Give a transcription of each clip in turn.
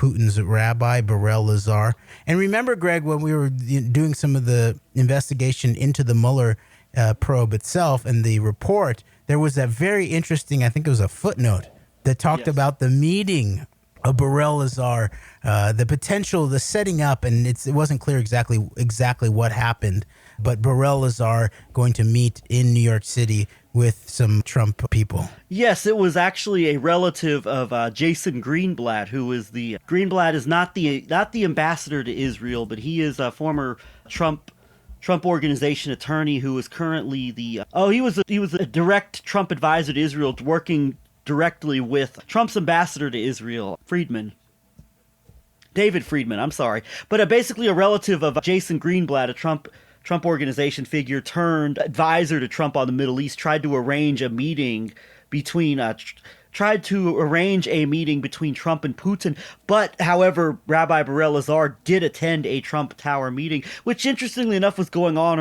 Putin's rabbi, Burrell Lazar. And remember, Greg, when we were doing some of the investigation into the Mueller probe itself and the report, there was that very interesting, I think it was a footnote, that talked about the meeting of Burrell Lazar, the potential, the setting up, and it wasn't clear exactly what happened, but Burrell Lazar going to meet in New York City with some Trump people. Yes, it was actually a relative of Jason Greenblatt, who is Greenblatt is not the ambassador to Israel, but he is a former Trump organization attorney who is currently he was a direct Trump advisor to Israel, working directly with Trump's ambassador to Israel, David Friedman, I'm sorry. But basically a relative of Jason Greenblatt, a Trump organization figure turned advisor to Trump on the Middle East, tried to arrange a meeting between Trump and Putin. But, however, Rabbi Burrell Lazar did attend a Trump Tower meeting, which, interestingly enough, was going on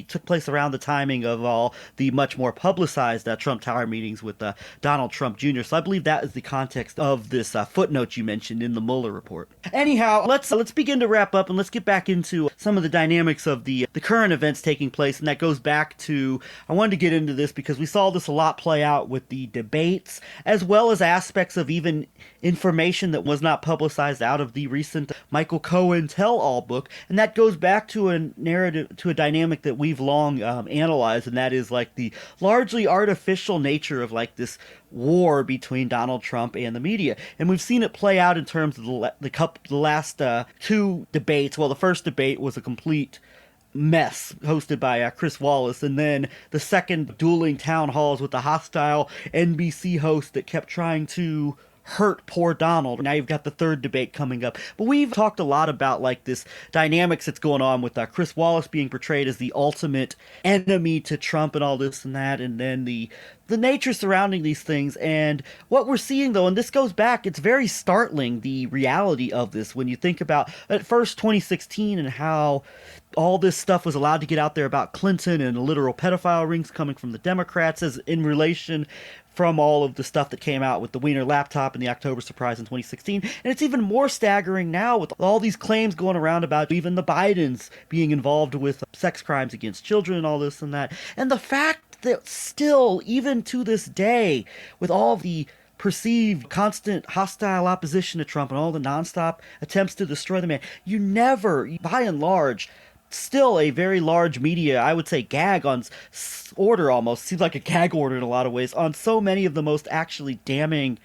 took place around the timing of all the much more publicized Trump Tower meetings with Donald Trump Jr. So I believe that is the context of this footnote you mentioned in the Mueller report. Anyhow, let's begin to wrap up and let's get back into some of the dynamics of the current events taking place, and that goes back to, I wanted to get into this because we saw this a lot play out with the debates, as well as aspects of even information that was not publicized out of the recent Michael Cohen tell-all book, and that goes back to a narrative, to a dynamic that we've long analyzed, and that is like the largely artificial nature of like this war between Donald Trump and the media. And we've seen it play out in terms of the last two debates. Well, the first debate was a complete mess hosted by Chris Wallace, and then the second dueling town halls with the hostile NBC host that kept trying to hurt poor Donald. Now you've got the third debate coming up. But we've talked a lot about like this dynamics that's going on with Chris Wallace being portrayed as the ultimate enemy to Trump and all this and that, and then the nature surrounding these things. And what we're seeing, though, and this goes back, it's very startling, the reality of this, when you think about at first 2016 and how all this stuff was allowed to get out there about Clinton and literal pedophile rings coming from the Democrats as in relation from all of the stuff that came out with the Wiener laptop and the October surprise in 2016. And it's even more staggering now with all these claims going around about even the Bidens being involved with sex crimes against children and all this and that. And the fact that still, even to this day, with all the perceived constant hostile opposition to Trump and all the nonstop attempts to destroy the man, you never, by and large, still a very large media, I would say gag on order, almost seems like a gag order in a lot of ways, on so many of the most actually damning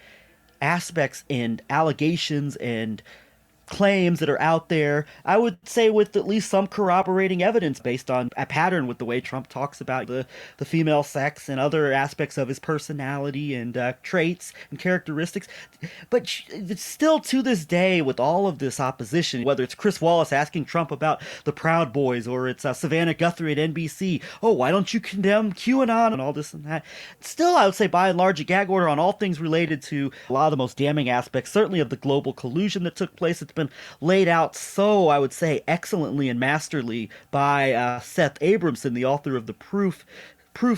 aspects and allegations and claims that are out there, I would say with at least some corroborating evidence based on a pattern with the way Trump talks about the female sex and other aspects of his personality and traits and characteristics. But it's still to this day, with all of this opposition, whether it's Chris Wallace asking Trump about the Proud Boys, or it's Savannah Guthrie at NBC, oh, why don't you condemn QAnon and all this and that, still I would say by and large a gag order on all things related to a lot of the most damning aspects, certainly of the global collusion that took place. It's been laid out so, I would say, excellently and masterly by Seth Abramson, the author of the Proof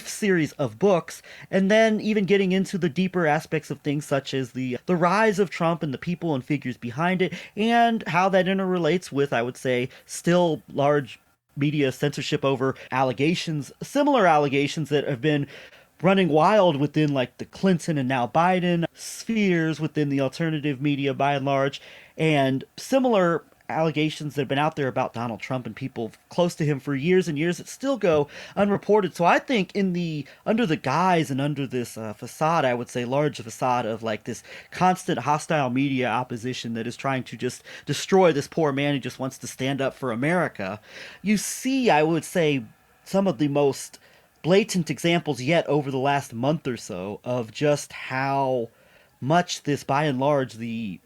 series of books, and then even getting into the deeper aspects of things such as the rise of Trump and the people and figures behind it, and how that interrelates with, I would say, still large media censorship over allegations, similar allegations that have been running wild within like the Clinton and now Biden spheres within the alternative media by and large, and similar allegations that have been out there about Donald Trump and people close to him for years and years that still go unreported. So I think under the guise and under this facade, I would say large facade of like this constant hostile media opposition that is trying to just destroy this poor man who just wants to stand up for America, you see, I would say, some of the most blatant examples yet over the last month or so of just how much this, by and large, the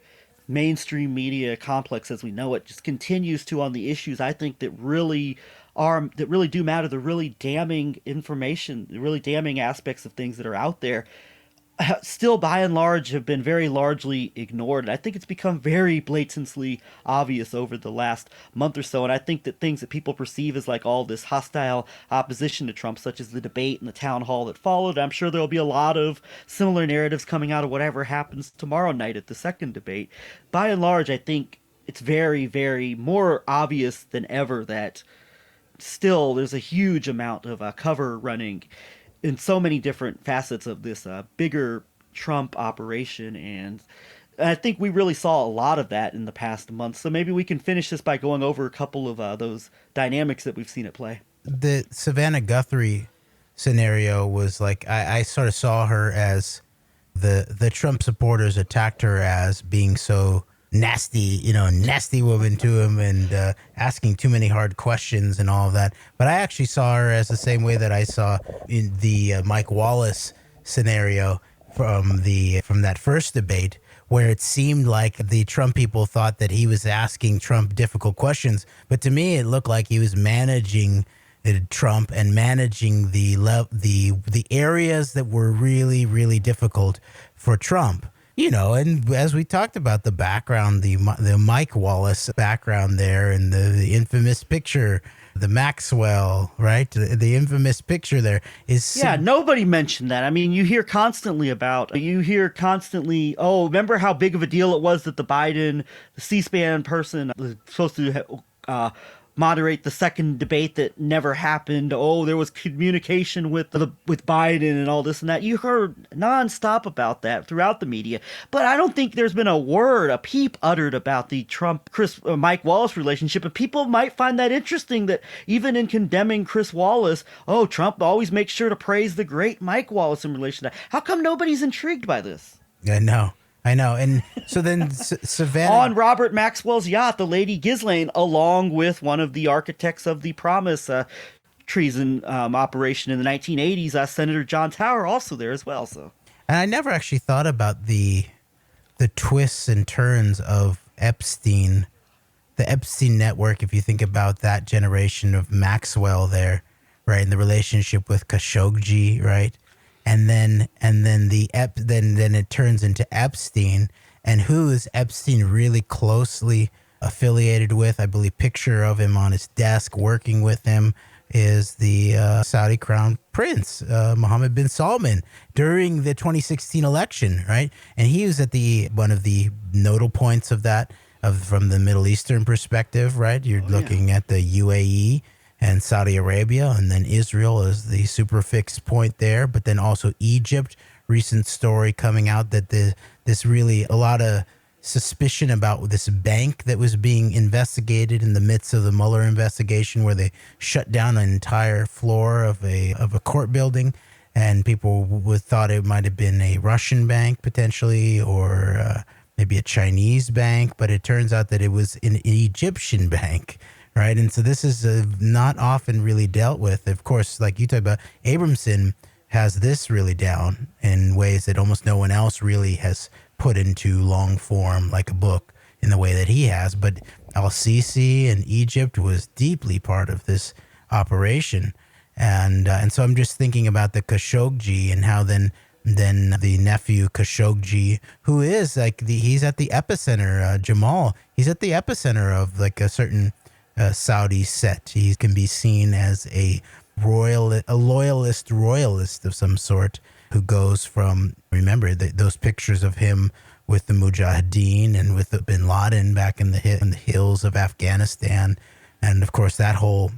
mainstream media complex as we know it just continues to, on the issues I think that really do matter, the really damning information, the really damning aspects of things that are out there, still by and large have been very largely ignored. And I think it's become very blatantly obvious over the last month or so. And I think that things that people perceive as like all this hostile opposition to Trump, such as the debate and the town hall that followed, I'm sure there'll be a lot of similar narratives coming out of whatever happens tomorrow night at the second debate. By and large, I think it's very, very more obvious than ever that still there's a huge amount of cover running in so many different facets of this bigger Trump operation. And I think we really saw a lot of that in the past month. So maybe we can finish this by going over a couple of those dynamics that we've seen at play. The Savannah Guthrie scenario was like, I sort of saw her as the Trump supporters attacked her as being so nasty, nasty woman to him and asking too many hard questions and all of that. But I actually saw her as the same way that I saw in the Mike Wallace scenario from that first debate, where it seemed like the Trump people thought that he was asking Trump difficult questions. But to me, it looked like he was managing Trump and managing the areas that were really, really difficult for Trump. And as we talked about the background, the Mike Wallace background there, and the infamous picture, the Maxwell, right? The infamous picture there is. Yeah, nobody mentioned that. I mean, you hear constantly, oh, remember how big of a deal it was that the C-SPAN person was supposed to moderate the second debate that never happened. Oh, there was communication with Biden and all this and that. You heard nonstop about that throughout the media, but I don't think there's been a peep uttered about the Mike Wallace relationship. And people might find that interesting, that even in condemning Chris Wallace, Trump always makes sure to praise the great Mike Wallace in relation to that. How come nobody's intrigued by this? I know. And so then Savannah... On Robert Maxwell's yacht, the Lady Ghislaine, along with one of the architects of the Promise treason operation in the 1980s, Senator John Tower, also there as well. So, and I never actually thought about the twists and turns of Epstein, the Epstein network, if you think about that generation of Maxwell there, right, and the relationship with Khashoggi, right? And then it turns into Epstein, and who is Epstein really closely affiliated with? I believe picture of him on his desk working with him is the Saudi crown prince, Mohammed bin Salman, during the 2016 election, right? And he was at one of the nodal points of that, from the Middle Eastern perspective, right? You're looking at the UAE and Saudi Arabia, and then Israel is the superfix point there, but then also Egypt. Recent story coming out that this really a lot of suspicion about this bank that was being investigated in the midst of the Mueller investigation, where they shut down an entire floor of a court building, and people thought it might have been a Russian bank potentially, or maybe a Chinese bank, but it turns out that it was an Egyptian bank. Right. And so this is not often really dealt with. Of course, like you talked about, Abramson has this really down in ways that almost no one else really has put into long form, like a book, in the way that he has. But Al-Sisi and Egypt was deeply part of this operation. And so I'm just thinking about the Khashoggi and how then the nephew Khashoggi, who is like he's at the epicenter, Jamal, he's at the epicenter of like a certain Saudi set. He can be seen as a loyalist of some sort, who goes from, remember those pictures of him with the Mujahideen and with the Bin Laden back in the hills of Afghanistan, and of course that whole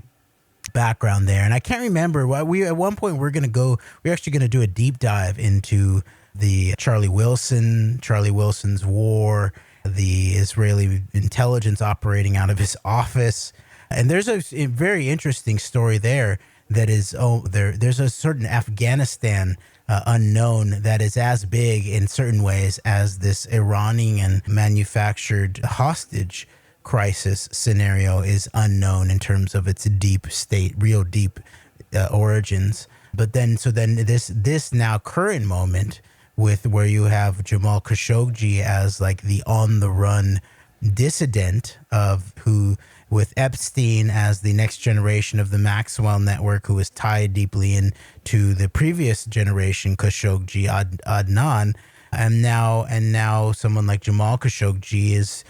background there. And I can't remember why at one point we're actually going to do a deep dive into the Charlie Wilson's war, the Israeli intelligence operating out of his office. And there's a very interesting story there that is, there's a certain Afghanistan unknown that is as big in certain ways as this Iranian manufactured hostage crisis scenario is unknown in terms of its real deep origins. But then this now current moment, with where you have Jamal Khashoggi as like the on the run dissident of who, with Epstein as the next generation of the Maxwell network, who was tied deeply into the previous generation, Khashoggi, Adnan, and now someone like Jamal Khashoggi is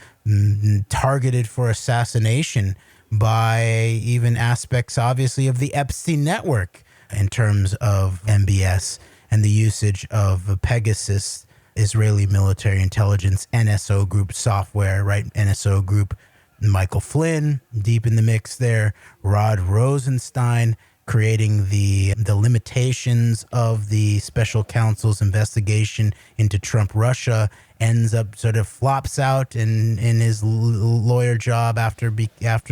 targeted for assassination by even aspects, obviously, of the Epstein network in terms of MBS and the usage of Pegasus, Israeli military intelligence, NSO group software, right? NSO group, Michael Flynn, deep in the mix there, Rod Rosenstein, creating the limitations of the special counsel's investigation into Trump Russia, ends up sort of flops out in his lawyer job after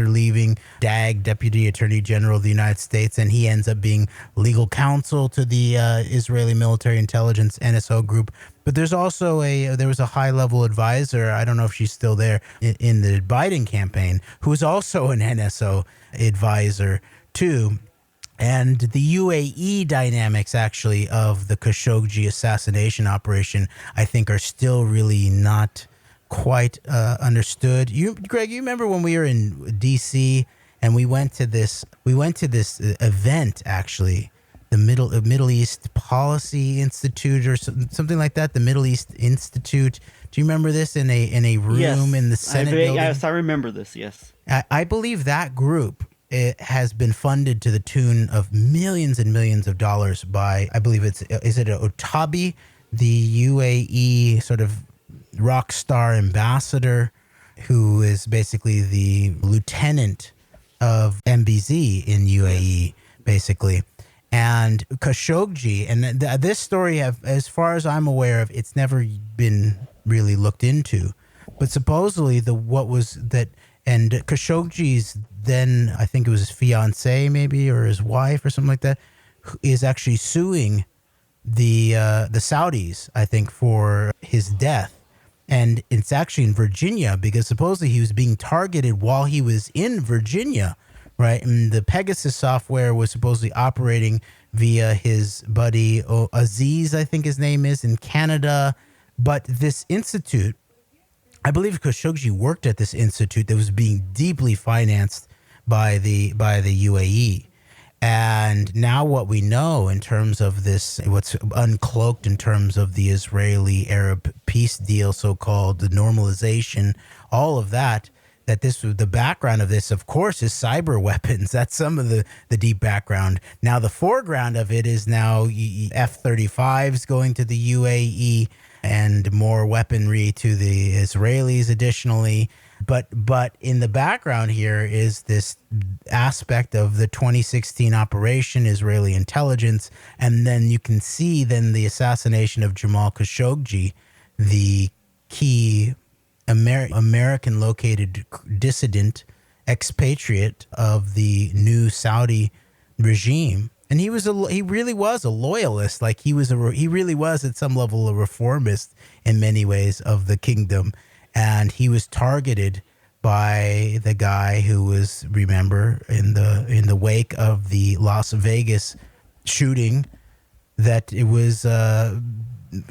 leaving DAG, Deputy Attorney General of the United States, and he ends up being legal counsel to the Israeli military intelligence NSO group. But there's also there was a high level advisor, I don't know if she's still there, in the Biden campaign, who's also an NSO advisor too. And the UAE dynamics, actually, of the Khashoggi assassination operation, I think, are still really not quite understood. Greg, you remember when we were in D.C. and we went to this event, actually, the Middle East Policy Institute or something like that, the Middle East Institute. Do you remember this in a room Yes, in the Senate building? Yes, I remember this. Yes, I believe that group, it has been funded to the tune of millions and millions of dollars by, I believe is it Otabi, the UAE sort of rock star ambassador, who is basically the lieutenant of MBZ in UAE, basically. And Khashoggi, and this story, as far as I'm aware of, it's never been really looked into. But supposedly and Khashoggi's then, I think it was his fiance maybe, or his wife or something like that, is actually suing the Saudis, I think, for his death. And it's actually in Virginia, because supposedly he was being targeted while he was in Virginia, right? And the Pegasus software was supposedly operating via his buddy Aziz, I think his name is, in Canada. But this institute, I believe Khashoggi worked at this institute that was being deeply financed by the UAE. And now what we know in terms of this, what's uncloaked in terms of the Israeli-Arab peace deal, so-called, the normalization, all of that, the background of this, of course, is cyber weapons. That's some of the deep background. Now, the foreground of it is now F-35s going to the UAE and more weaponry to the Israelis additionally. But in the background here is this aspect of the 2016 operation, Israeli intelligence, and then you can see then the assassination of Jamal Khashoggi, the key American-located dissident, expatriate of the new Saudi regime. And he really was a loyalist. Like he really was at some level a reformist in many ways of the kingdom. And he was targeted by the guy who was, remember, in the wake of the Las Vegas shooting, that it was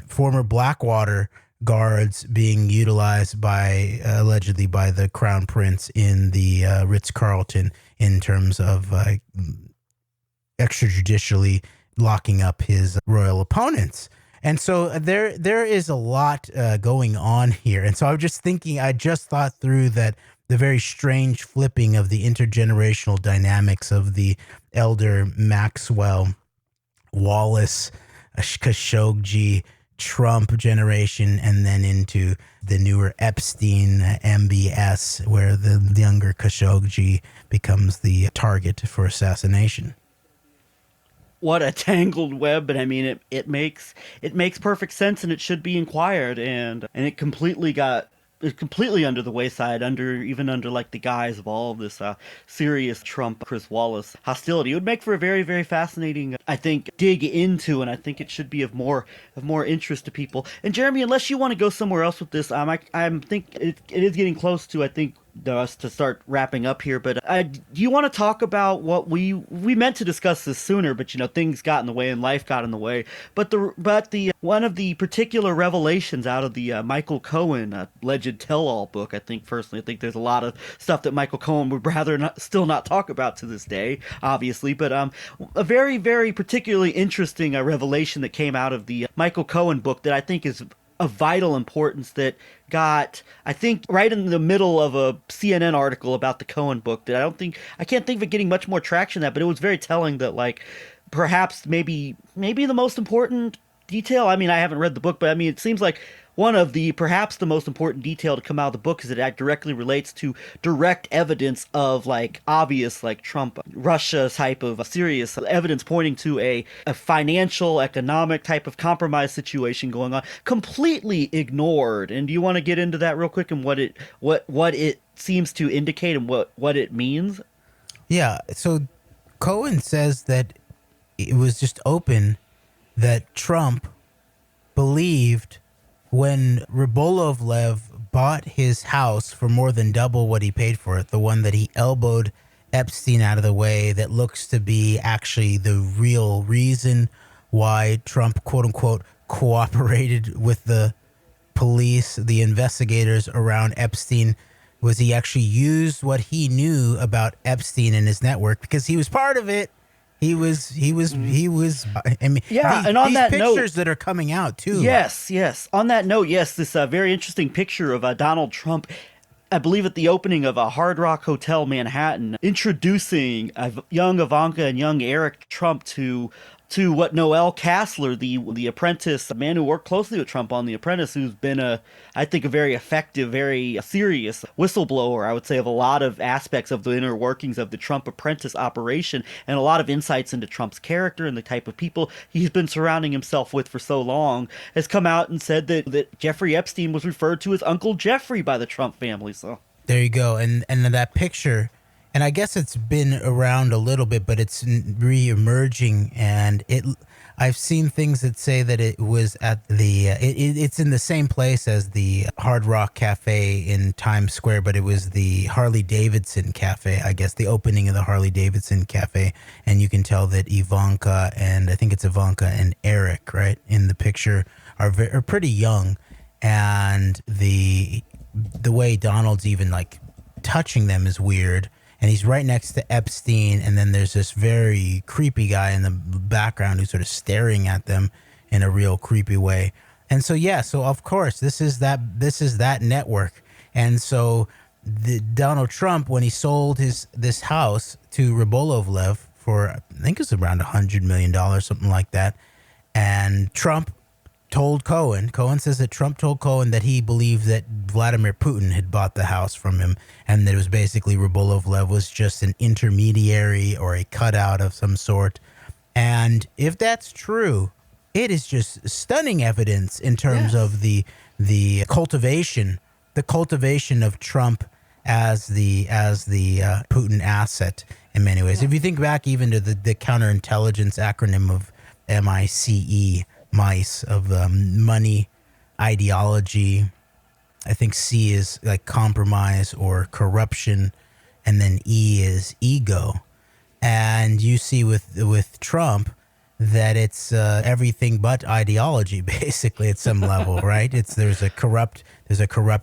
former Blackwater guards being utilized allegedly by the Crown Prince in the Ritz-Carlton in terms of extrajudicially locking up his royal opponents. And so there is a lot going on here. And so I was just thinking, I just thought through that the very strange flipping of the intergenerational dynamics of the elder Maxwell, Wallace, Khashoggi, Trump generation, and then into the newer Epstein, MBS, where the younger Khashoggi becomes the target for assassination. What a tangled web, but I mean it makes perfect sense, and it should be inquired, and it completely under the wayside, under like the guise of all of this serious Trump Chris Wallace hostility. It would make for a very, very fascinating, I think, dig into, and I think it should be of more interest to people. And Jeremy, unless you want to go somewhere else with this, I think it is getting close to, I think, us to start wrapping up here, but do you want to talk about what we meant to discuss this sooner, but things got in the way and life got in the way. But the one of the particular revelations out of the Michael Cohen alleged tell-all book, I think there's a lot of stuff that Michael Cohen would rather still not talk about to this day, obviously, but a very, very particularly interesting revelation that came out of the Michael Cohen book that I think is of vital importance, that got, I think, right in the middle of a CNN article about the Cohen book, that I can't think of it getting much more traction than that, but it was very telling that, like, perhaps maybe the most important detail. I mean, I haven't read the book, but I mean, it seems like perhaps the most important detail to come out of the book is that it directly relates to direct evidence of, like, obvious, like, Trump, Russia type of serious evidence pointing to a financial, economic type of compromise situation going on, completely ignored. And do you want to get into that real quick and what it seems to indicate and what it means? Yeah. So Cohen says that it was just open that Trump believed when Rybolovlev bought his house for more than double what he paid for it, the one that he elbowed Epstein out of the way, that looks to be actually the real reason why Trump, quote unquote, cooperated with the police, the investigators around Epstein, was he actually used what he knew about Epstein and his network because he was part of it. He was. I mean, yeah. And on that note, pictures that are coming out too. Yes. On that note, yes, this very interesting picture of Donald Trump, I believe at the opening of a Hard Rock Hotel Manhattan, introducing young Ivanka and young Eric Trump to what Noel Castler, the apprentice, a man who worked closely with Trump on The Apprentice, who's been I think a very effective, very serious whistleblower, I would say, of a lot of aspects of the inner workings of the Trump apprentice operation, and a lot of insights into Trump's character and the type of people he's been surrounding himself with for so long, has come out and said that Jeffrey Epstein was referred to as Uncle Jeffrey by the Trump family. So there you go. And that picture, and I guess it's been around a little bit, but it's re-emerging, and I've seen things that say that it was at it's in the same place as the Hard Rock Cafe in Times Square, but it was the Harley Davidson Cafe, I guess, the opening of the Harley Davidson Cafe, and you can tell that Ivanka and Eric, right, in the picture are pretty young, and the way Donald's even, like, touching them is weird. And he's right next to Epstein, and then there's this very creepy guy in the background who's sort of staring at them in a real creepy way. And so, yeah, so of course, this is that network. And so Donald Trump, when he sold this house to Rybolovlev for, I think it's around $100 million, something like that, and Trump told Cohen says that Trump told Cohen that he believed that Vladimir Putin had bought the house from him, and that it was basically Rybolovlev was just an intermediary or a cutout of some sort. And if that's true, it is just stunning evidence in terms of the cultivation of Trump as the Putin asset in many ways. If you think back even to the counterintelligence acronym of MICE, mice, of money, ideology. I think C is like compromise or corruption, and then E is ego. And you see with Trump that it's everything but ideology, basically, at some level, right? There's a corrupt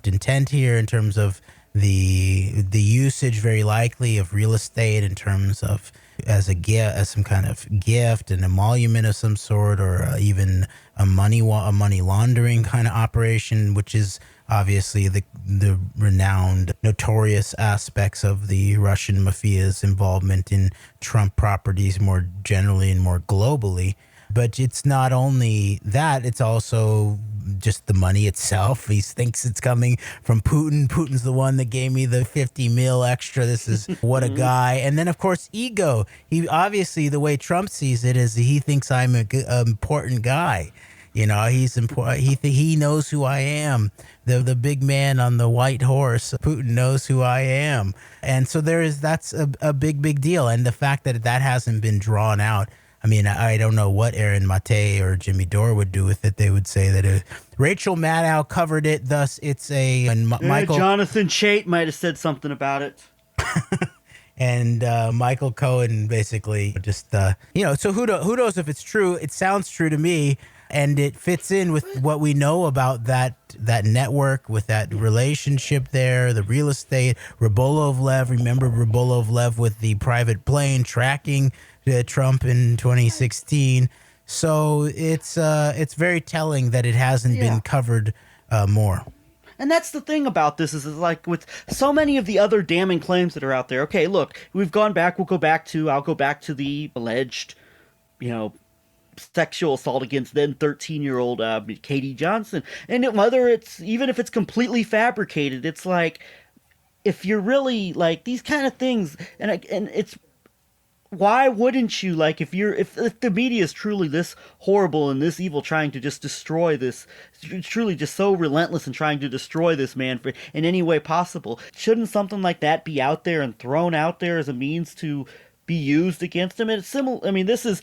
intent here in terms of the usage, very likely, of real estate in terms of as a gift, as some kind of gift, and emolument of some sort, or even a money laundering kind of operation, which is obviously the renowned, notorious aspects of the Russian mafia's involvement in Trump properties more generally and more globally. But it's not only that, it's also just the money itself. He thinks it's coming from Putin. Putin's the one that gave me the 50 mil extra. This is what a guy. And then, of course, ego. He obviously, the way Trump sees it is he thinks I'm an important guy. You know, he's important. He knows who I am. The big man on the white horse. Putin knows who I am. And so that's a big deal. And the fact that hasn't been drawn out, I mean, I don't know what Aaron Mate or Jimmy Dore would do with it. They would say that Rachel Maddow covered it, thus it's a and Michael Jonathan Chait might have said something about it. and Michael Cohen basically just So who knows if it's true? It sounds true to me, and it fits in with what we know about that network, with that relationship there, the real estate. Rybolovlev, remember Rybolovlev with the private plane tracking Trump in 2016. So it's very telling that it hasn't been covered more. And that's the thing about this is like with so many of the other damning claims that are out there. Okay, look, we'll go back to the alleged, sexual assault against then 13-year-old Katie Johnson. And whether even if it's completely fabricated, it's like, if you're really like these kind of things, and it's, why wouldn't you, like, if the media is truly this horrible and this evil, trying to just destroy this, truly just so relentless in trying to destroy this man in any way possible, shouldn't something like that be out there and thrown out there as a means to be used against him? And it's similar. I mean, this is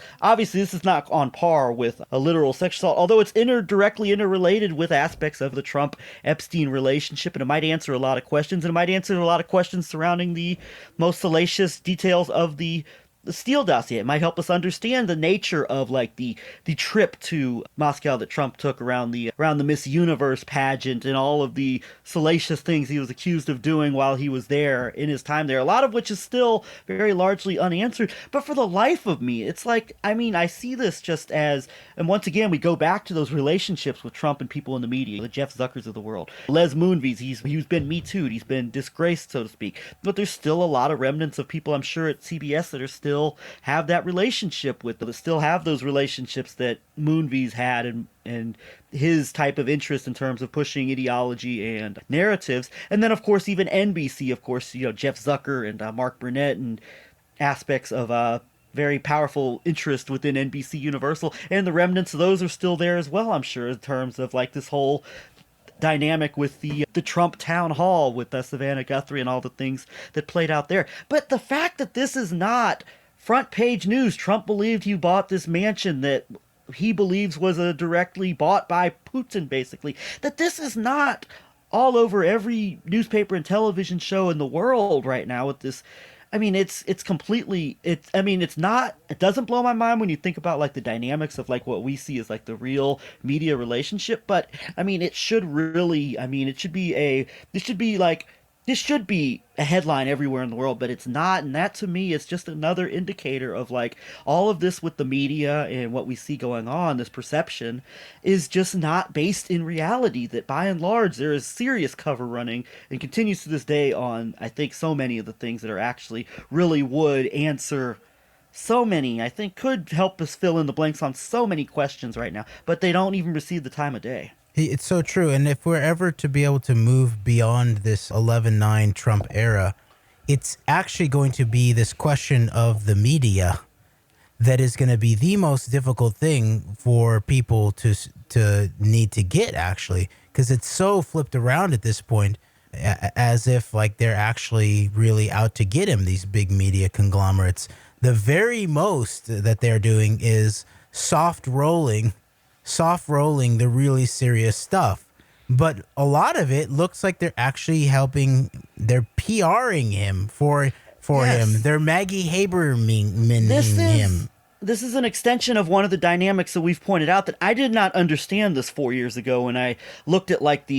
not on par with a literal sexual assault, although it's directly interrelated with aspects of the Trump-Epstein relationship, and it might answer a lot of questions, and it might answer a lot of questions surrounding the most salacious details of the Steele dossier. It might help us understand the nature of like the trip to Moscow that Trump took around the Miss Universe pageant and all of the salacious things he was accused of doing while he was there in his time there. A lot of which is still very largely unanswered. But for the life of me, it's like, I mean, I see this just as, and once again, we go back to those relationships with Trump and people in the media, the Jeff Zuckers of the world, Les Moonves. He's been Me Too'd, he's been disgraced, so to speak. But there's still a lot of remnants of people, I'm sure, at CBS that are still have that relationship with them, that still have those relationships that Moonves had, and his type of interest in terms of pushing ideology and narratives. And then, of course, even NBC, of course, Jeff Zucker and Mark Burnett, and aspects of very powerful interest within NBC Universal, and the remnants of those are still there as well, I'm sure, in terms of like this whole dynamic with the Trump town hall with Savannah Guthrie and all the things that played out there. But the fact that this is not front page news, Trump believed he bought this mansion that he believes was directly bought by Putin, basically, that this is not all over every newspaper and television show in the world right now with this. I mean, it doesn't blow my mind when you think about like the dynamics of like what we see as like the real media relationship, but I mean, this should be a headline everywhere in the world, but it's not. And that to me is just another indicator of like all of this with the media and what we see going on. This perception is just not based in reality, that by and large there is serious cover running and continues to this day on, I think, so many of the things that are actually really would answer so many, I think, could help us fill in the blanks on so many questions right now, but they don't even receive the time of day. It's so true. And if we're ever to be able to move beyond this 11-9 Trump era, it's actually going to be this question of the media that is going to be the most difficult thing for people to need to get, actually, because it's so flipped around at this point, as if like they're actually really out to get him, these big media conglomerates. The very most that they're doing is soft rolling the really serious stuff. But a lot of it looks like they're actually they're PRing him for him. They're Maggie Haberman him. This is an extension of one of the dynamics that we've pointed out that I did not understand this 4 years ago when I looked at like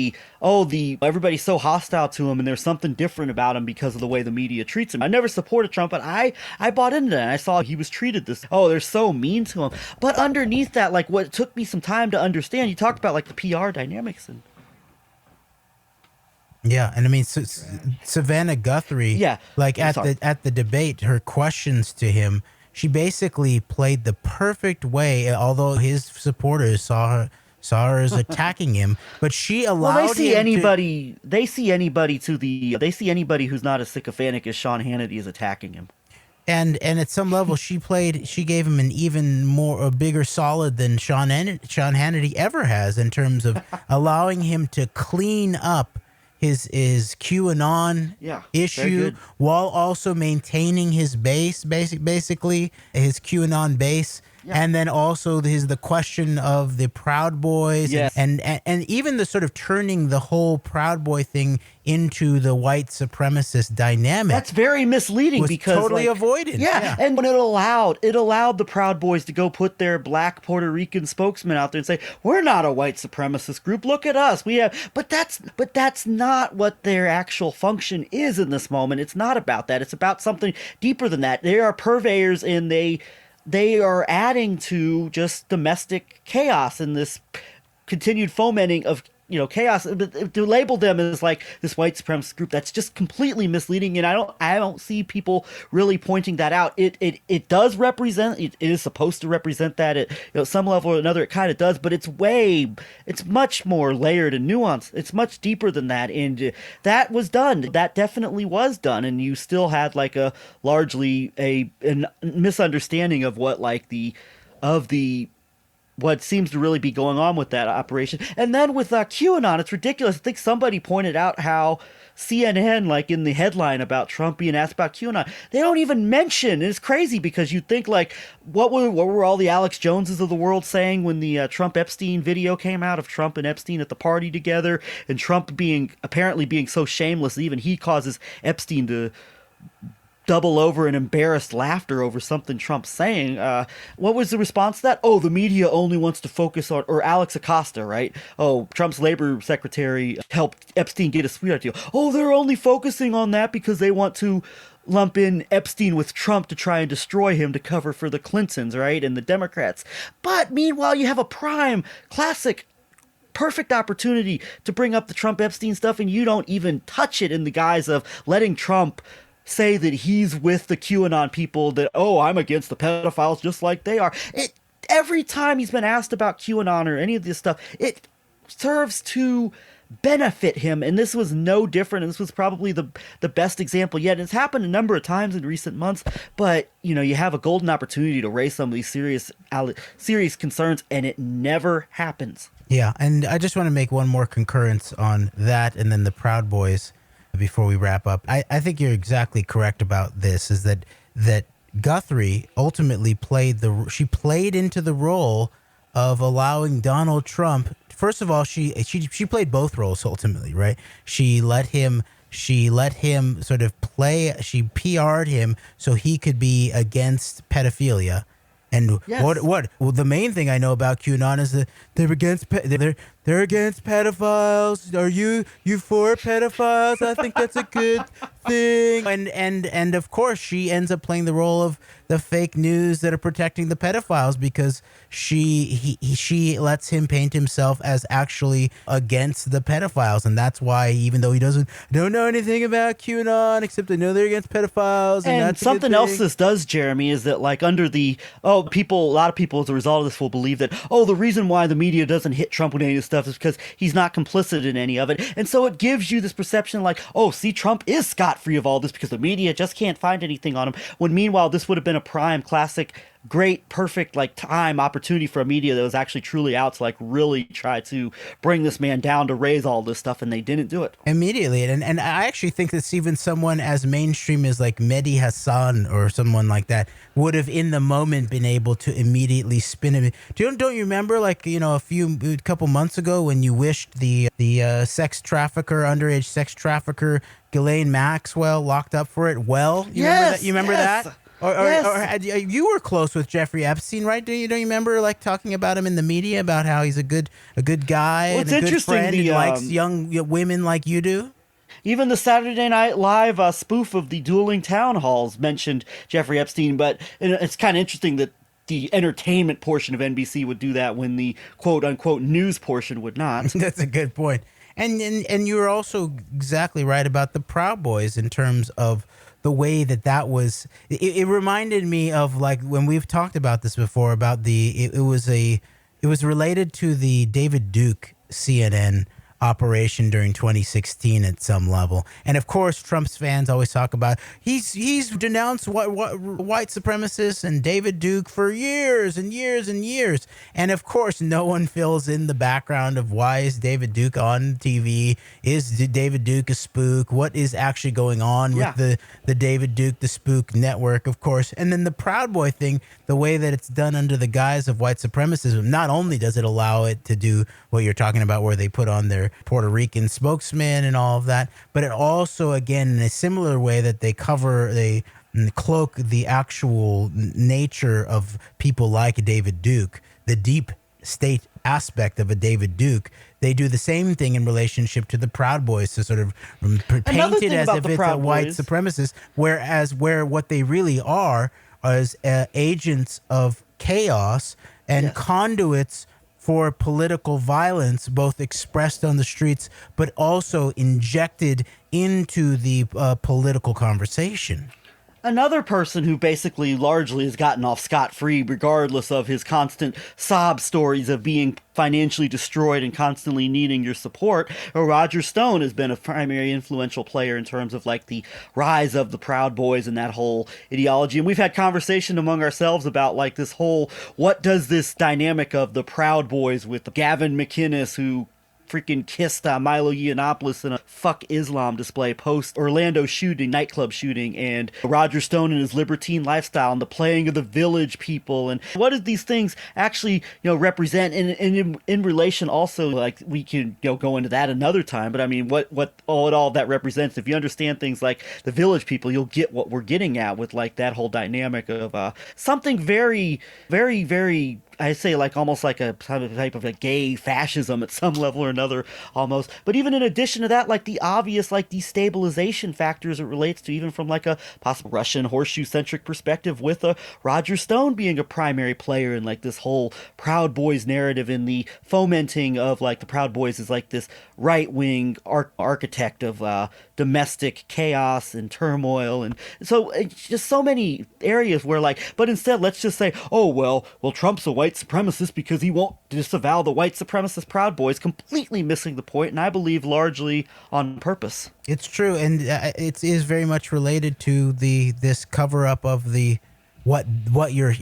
everybody's so hostile to him and there's something different about him because of the way the media treats him. I never supported Trump, but I bought into that. And I saw he was treated they're so mean to him. But underneath that, like what took me some time to understand, you talked about like the PR dynamics and yeah, and I mean, Savannah Guthrie, like at the debate, her questions to him, she basically played the perfect way, although his supporters saw her as attacking him, but she allowed they see anybody who's not as sycophantic as Sean Hannity is attacking him. And at some level, she gave him a bigger solid than Sean Hannity ever has, in terms of allowing him to clean up his QAnon issue while also maintaining his base, basically his QAnon base. And then also the question of the Proud Boys, Yes. and even the sort of turning the whole Proud Boy thing into the white supremacist dynamic. That's very misleading was because totally avoided. Yeah, and when it allowed the Proud Boys to go put their black Puerto Rican spokesman out there and say, "We're not a white supremacist group. Look at us. We have." But that's not what their actual function is in this moment. It's not about that. It's about something deeper than that. They are purveyors, and they are adding to just domestic chaos and this continued fomenting of chaos. To label them as like this white supremacist group, that's just completely misleading, and I don't see people really pointing that out. It does represent, it is supposed to represent that at some level or another. It kind of does, but it's much more layered and nuanced. It's much deeper than that, and that was done. That definitely was done, and you still had like a largely a misunderstanding of what what seems to really be going on with that operation. And then with QAnon, it's ridiculous. I think somebody pointed out how CNN, like in the headline about Trump being asked about QAnon, they don't even mention. And it's crazy because you'd think like, what were all the Alex Joneses of the world saying when the Trump Epstein video came out of Trump and Epstein at the party together, and Trump apparently being so shameless that even he causes Epstein to double over in embarrassed laughter over something Trump's saying. What was the response to that? Oh, the media only wants to focus on, or Alex Acosta, right? Oh, Trump's labor secretary helped Epstein get a sweetheart deal. Oh, they're only focusing on that because they want to lump in Epstein with Trump to try and destroy him to cover for the Clintons, right? And the Democrats. But meanwhile, you have a prime, classic, perfect opportunity to bring up the Trump Epstein stuff, and you don't even touch it in the guise of letting Trump say that he's with the QAnon people, that, oh, I'm against the pedophiles just like they are. Every time he's been asked about QAnon or any of this stuff, it serves to benefit him, and this was no different, and this was probably the best example yet. And it's happened a number of times in recent months, but you have a golden opportunity to raise some of these serious concerns, and it never happens. Yeah, and I just want to make one more concurrence on that, and then the Proud Boys before we wrap up. I think you're exactly correct about this, is that Guthrie ultimately played into the role of allowing Donald Trump. First of all, she played both roles ultimately, right? She let him sort of play, she PR'd him so he could be against pedophilia. And yes. Well, the main thing I know about QAnon is that they're against pedophiles. Are you for pedophiles? I think that's a good thing. And of course, she ends up playing the role of the fake news that are protecting the pedophiles, because she lets him paint himself as actually against the pedophiles, and that's why, even though he don't know anything about QAnon except I know they're against pedophiles, and that's something else this does, Jeremy, is that like under the a lot of people as a result of this will believe that the reason why the media doesn't hit Trump with any of this stuff is because he's not complicit in any of it, and so it gives you this perception like, see, Trump is scot-free of all this because the media just can't find anything on him, when meanwhile this would have been a prime, classic, great, perfect time opportunity for a media that was actually truly out to really try to bring this man down, to raise all this stuff, and they didn't do it immediately. And I actually think that even someone as mainstream as like Mehdi Hassan or someone like that would have in the moment been able to immediately spin it. Don't you remember a couple months ago when you wished the underage sex trafficker Ghislaine Maxwell locked up for it? Well, you remember that? Or you were close with Jeffrey Epstein, right? Don't you remember talking about him in the media about how he's a good guy and a good friend and likes young women like you do? Even the Saturday Night Live spoof of the dueling town halls mentioned Jeffrey Epstein, but it's kind of interesting that the entertainment portion of NBC would do that when the quote-unquote news portion would not. That's a good point. And you were also exactly right about the Proud Boys in terms of the way that was. It reminded me of when we've talked about this before about it was related to the David Duke CNN operation during 2016 at some level. And of course, Trump's fans always talk about he's denounced white supremacists and David Duke for years and years and years. And of course, no one fills in the background of why is David Duke on TV? Is David Duke a spook? What is actually going on with the David Duke, the spook network, of course. And then the Proud Boy thing, the way that it's done under the guise of white supremacism, not only does it allow it to do what you're talking about, where they put on their Puerto Rican spokesman and all of that, but it also, again, in a similar way that they cloak the actual nature of people like David Duke, the deep state aspect of a David Duke, they do the same thing in relationship to the Proud Boys to sort of paint it as if it's a white supremacist, where what they really are is agents of chaos and conduits for political violence, both expressed on the streets, but also injected into the political conversation. Another person who basically largely has gotten off scot-free regardless of his constant sob stories of being financially destroyed and constantly needing your support, Roger Stone has been a primary influential player in terms of like the rise of the Proud Boys and that whole ideology. And we've had conversation among ourselves about like this whole, what does this dynamic of the Proud Boys with Gavin McInnes, who freaking kissed Milo Yiannopoulos in a fuck Islam display post Orlando shooting, nightclub shooting, and Roger Stone and his libertine lifestyle and the playing of the Village People, and what do these things actually represent in relation also, like we can go into that another time, but I mean what all that represents. If you understand things like the Village People, you'll get what we're getting at with like that whole dynamic of something very, very, very, I say like almost like a type of a gay fascism at some level or another almost. But even in addition to that, like the obvious like destabilization factors it relates to, even from like a possible Russian horseshoe centric perspective, with Roger Stone being a primary player in like this whole Proud Boys narrative, in the fomenting of like the Proud Boys is like this right wing architect of domestic chaos and turmoil. And so it's just so many areas where like, but instead let's just say, oh well Trump's a white supremacist because he won't disavow the white supremacist Proud Boys, completely missing the point, and I believe largely on purpose. It's true, and it is very much related to this cover up of the what you're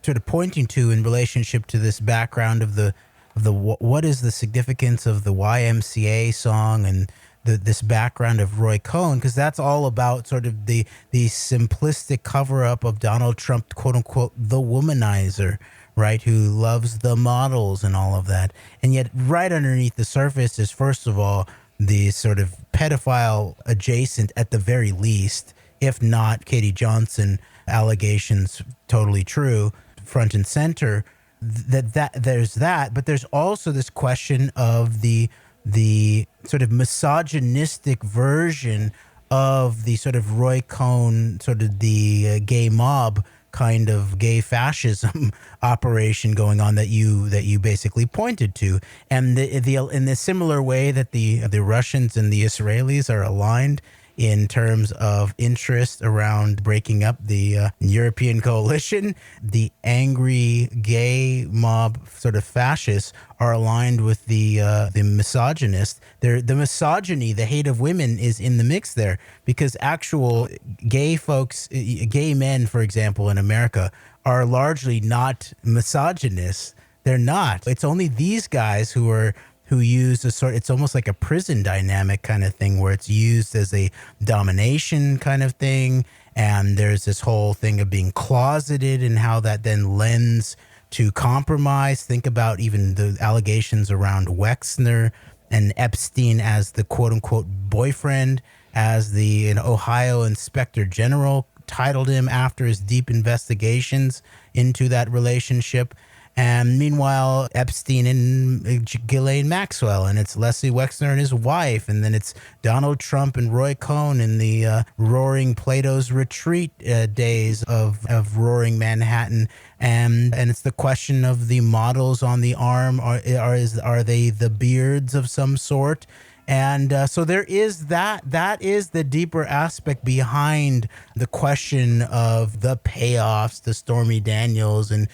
sort of pointing to in relationship to this background of the what is the significance of the YMCA song and this background of Roy Cohen, because that's all about sort of the simplistic cover up of Donald Trump, quote unquote, the womanizer, right, who loves the models and all of that. And yet right underneath the surface is, first of all, the sort of pedophile adjacent, at the very least, if not Katie Johnson allegations totally true, front and center, that there's that. But there's also this question of the sort of misogynistic version of the sort of Roy Cohn, sort of the gay mob kind of gay fascism operation going on that you basically pointed to, and in the similar way that the Russians and the Israelis are aligned in terms of interest around breaking up the European coalition, the angry gay mob sort of fascists are aligned with the misogynist. The misogyny, the hate of women is in the mix there, because actual gay folks, gay men, for example, in America, are largely not misogynists. They're not. It's only these guys who use it's almost like a prison dynamic kind of thing, where it's used as a domination kind of thing. And there's this whole thing of being closeted and how that then lends to compromise. Think about even the allegations around Wexner and Epstein as the quote unquote boyfriend, as the Ohio Inspector General titled him after his deep investigations into that relationship. And meanwhile, Epstein and Ghislaine Maxwell, and it's Leslie Wexner and his wife, and then it's Donald Trump and Roy Cohn in the roaring Plato's Retreat days of roaring Manhattan, and it's the question of the models on the arm. Are they the beards of some sort? And so there is that is the deeper aspect behind the question of the payoffs, the Stormy Daniels, and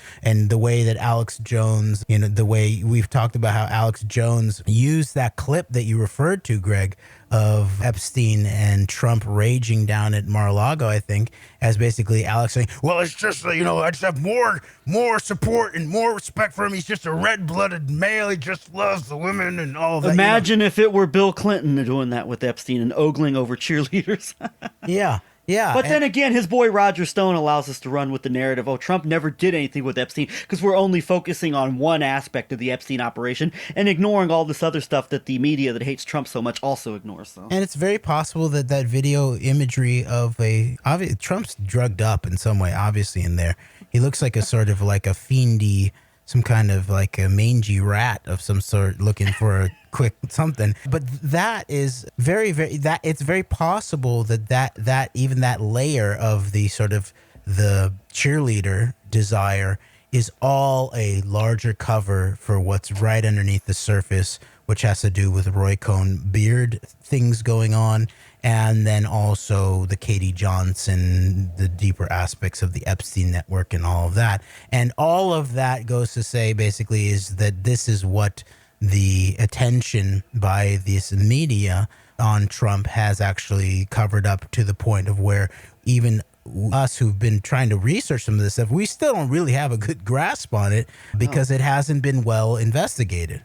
the way that Alex Jones, the way we've talked about how Alex Jones used that clip that you referred to, Greg, of Epstein and Trump raging down at Mar-a-Lago, I think, as basically Alex saying, well, it's just, I just have more support and more respect for him. He's just a red-blooded male. He just loves the women and all that. Imagine if it were Bill Clinton doing that with Epstein and ogling over cheerleaders. Yeah. Yeah. But then again, his boy Roger Stone allows us to run with the narrative, oh, Trump never did anything with Epstein, because we're only focusing on one aspect of the Epstein operation and ignoring all this other stuff that the media that hates Trump so much also ignores. So. And it's very possible that that video imagery of Trump's drugged up in some way, obviously, in there. He looks like a sort of like a fiendy, some kind of like a mangy rat of some sort looking for a quick something. But that is very, very, that it's very possible that even that layer of the sort of the cheerleader desire is all a larger cover for what's right underneath the surface, which has to do with Roy Cohn beard things going on. And then also the Katie Johnson, the deeper aspects of the Epstein network and all of that. And all of that goes to say basically is that this is what the attention by this media on Trump has actually covered up, to the point of where even us who've been trying to research some of this stuff, we still don't really have a good grasp on it because it hasn't been well investigated.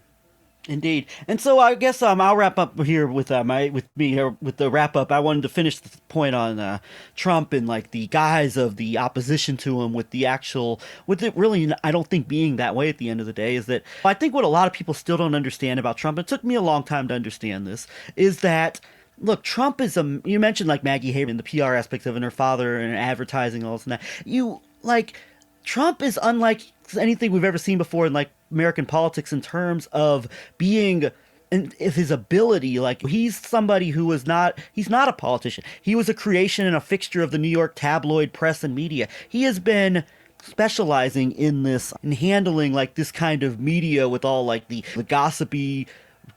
Indeed. And so I guess I'll wrap up here with the wrap up. I wanted to finish the point on Trump and like the guise of the opposition to him with it really, I don't think being that way at the end of the day, is that I think what a lot of people still don't understand about Trump, it took me a long time to understand this, is that look, Trump is you mentioned like Maggie Haberman, the PR aspects of it, and her father and advertising, all this and that. Trump is unlike anything we've ever seen before in like American politics in terms of being, and if his ability, like he's somebody who he's not a politician. He was a creation and a fixture of the New York tabloid press and media. He has been specializing in handling like this kind of media with all like the gossipy,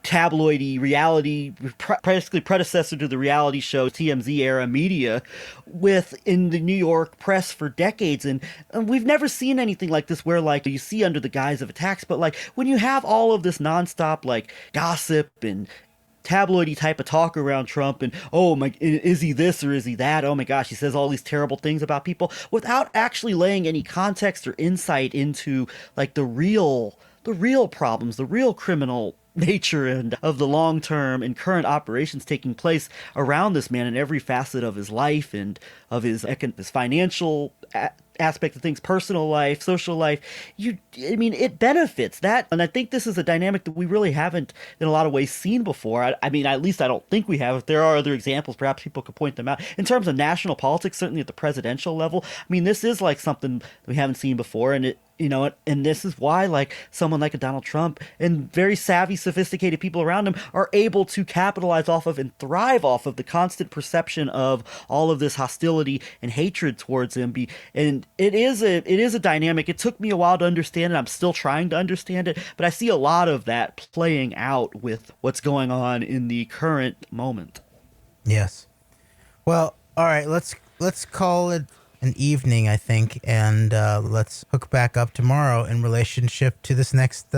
tabloidy reality, basically predecessor to the reality show TMZ era media in the New York press for decades. And we've never seen anything like this where like you see under the guise of attacks, but like when you have all of this nonstop like gossip and tabloidy type of talk around Trump and, oh my, is he this or is he that? Oh my gosh, he says all these terrible things about people without actually laying any context or insight into like the real problems, the real criminal nature and of the long-term and current operations taking place around this man in every facet of his life and of his financial aspect of things, personal life, social life. It benefits that. And I think this is a dynamic that we really haven't in a lot of ways seen before. At least I don't think we have. If there are other examples, perhaps people could point them out. In terms of national politics, certainly at the presidential level, this is like something we haven't seen before. And and this is why like someone like a Donald Trump and very savvy, sophisticated people around him are able to capitalize off of and thrive off of the constant perception of all of this hostility and hatred towards him. And it is a dynamic. It took me a while to understand it. I'm still trying to understand it, but I see a lot of that playing out with what's going on in the current moment. Yes. Well, all right, let's call it an evening, I think, and let's hook back up tomorrow in relationship to this next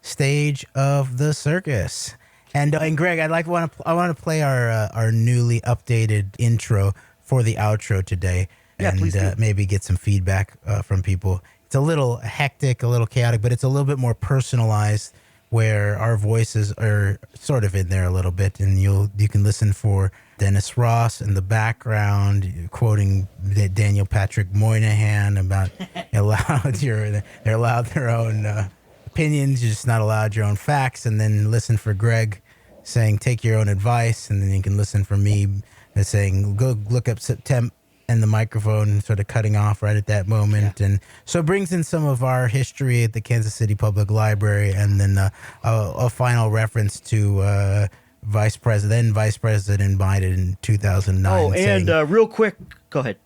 stage of the circus. And Greg, I want to play our newly updated intro for the outro today, and maybe get some feedback from people. It's a little hectic, a little chaotic, but it's a little bit more personalized, where our voices are sort of in there a little bit, and you can listen for Dennis Ross in the background quoting Daniel Patrick Moynihan about they're allowed their own opinions, you're just not allowed your own facts. And then listen for Greg saying take your own advice, and then you can listen for me saying go look up September and the microphone sort of cutting off right at that moment. Yeah. And so it brings in some of our history at the Kansas City Public Library, and then a final reference to Vice President Biden in 2009. Oh, and saying, real quick, go ahead.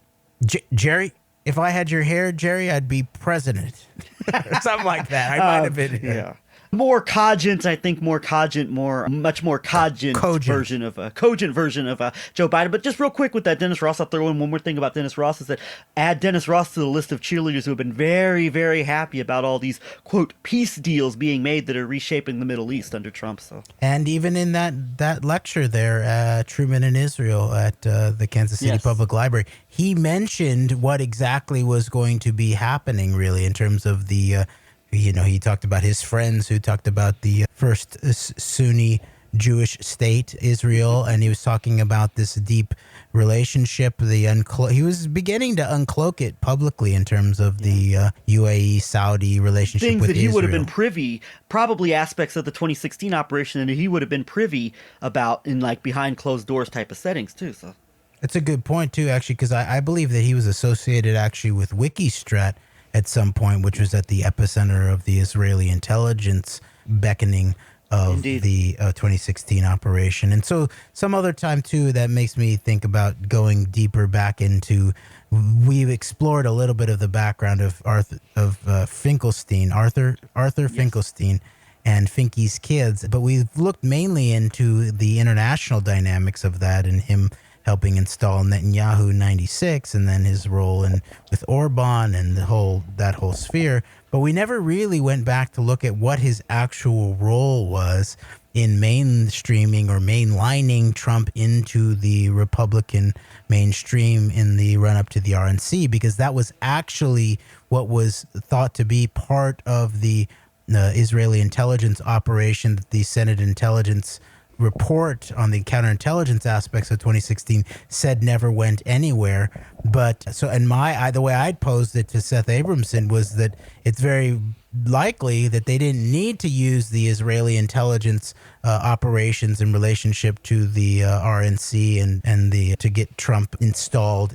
Jerry, if I had your hair, Jerry, I'd be president. Or something like that. I might have been. Yeah. More cogent, I think, much more cogent version of Joe Biden. But just real quick with that Dennis Ross, I'll throw in one more thing about Dennis Ross, is that add Dennis Ross to the list of cheerleaders who have been very, very happy about all these, quote, peace deals being made that are reshaping the Middle East under Trump. So, and even in that lecture there, Truman in Israel at the Kansas City Public Library, he mentioned what exactly was going to be happening, really, in terms of the he talked about his friends who talked about the first Sunni Jewish state, Israel, and he was talking about this deep relationship. He was beginning to uncloak it publicly in terms of the UAE-Saudi relationship things with that he Israel. would have been privy, probably aspects of the 2016 operation that he would have been privy about in like behind closed doors type of settings too. So that's a good point too, actually, because I believe that he was associated actually with Wikistrat at some point, which was at the epicenter of the Israeli intelligence beckoning of Indeed. the 2016 operation. And so some other time, too, that makes me think about going deeper back into, we've explored a little bit of the background of Finkelstein, Arthur Finkelstein, and Finky's kids, but we've looked mainly into the international dynamics of that and him helping install Netanyahu in 96, and then his role with Orban and that whole sphere. But we never really went back to look at what his actual role was in mainstreaming or mainlining Trump into the Republican mainstream in the run-up to the RNC, because that was actually what was thought to be part of the Israeli intelligence operation that the Senate Intelligence report on the counterintelligence aspects of 2016 said never went anywhere. But so, and the way I'd posed it to Seth Abramson was that it's very likely that they didn't need to use the Israeli intelligence operations in relationship to the RNC and to get Trump installed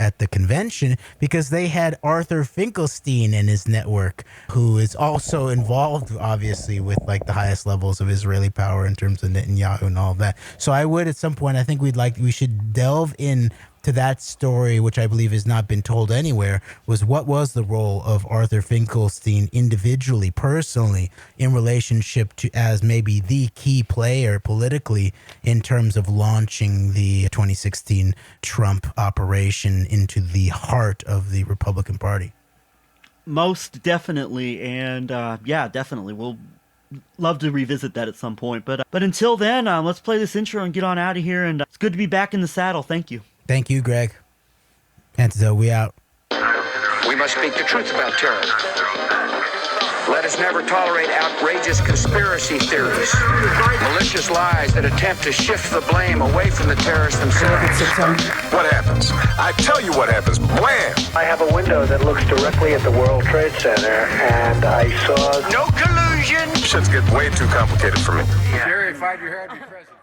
at the convention, because they had Arthur Finkelstein and his network, who is also involved, obviously, with like the highest levels of Israeli power in terms of Netanyahu and all of that. So I would, at some point, I think we should delve in to that story, which I believe has not been told anywhere, was what was the role of Arthur Finkelstein individually, personally, in relationship to as maybe the key player politically in terms of launching the 2016 Trump operation into the heart of the Republican Party. most definitely, and definitely we'll love to revisit that at some point. But until then, let's play this intro and get on out of here. And it's good to be back in the saddle. Thank you. Thank you, Greg. AnteDote, we out. We must speak the truth about terror. Let us never tolerate outrageous conspiracy theories, malicious lies that attempt to shift the blame away from the terrorists themselves. What happens? I tell you what happens. Blam! I have a window that looks directly at the World Trade Center, and I saw... No collusion! Shit's getting way too complicated for me. Jerry, if I'd your head, be president.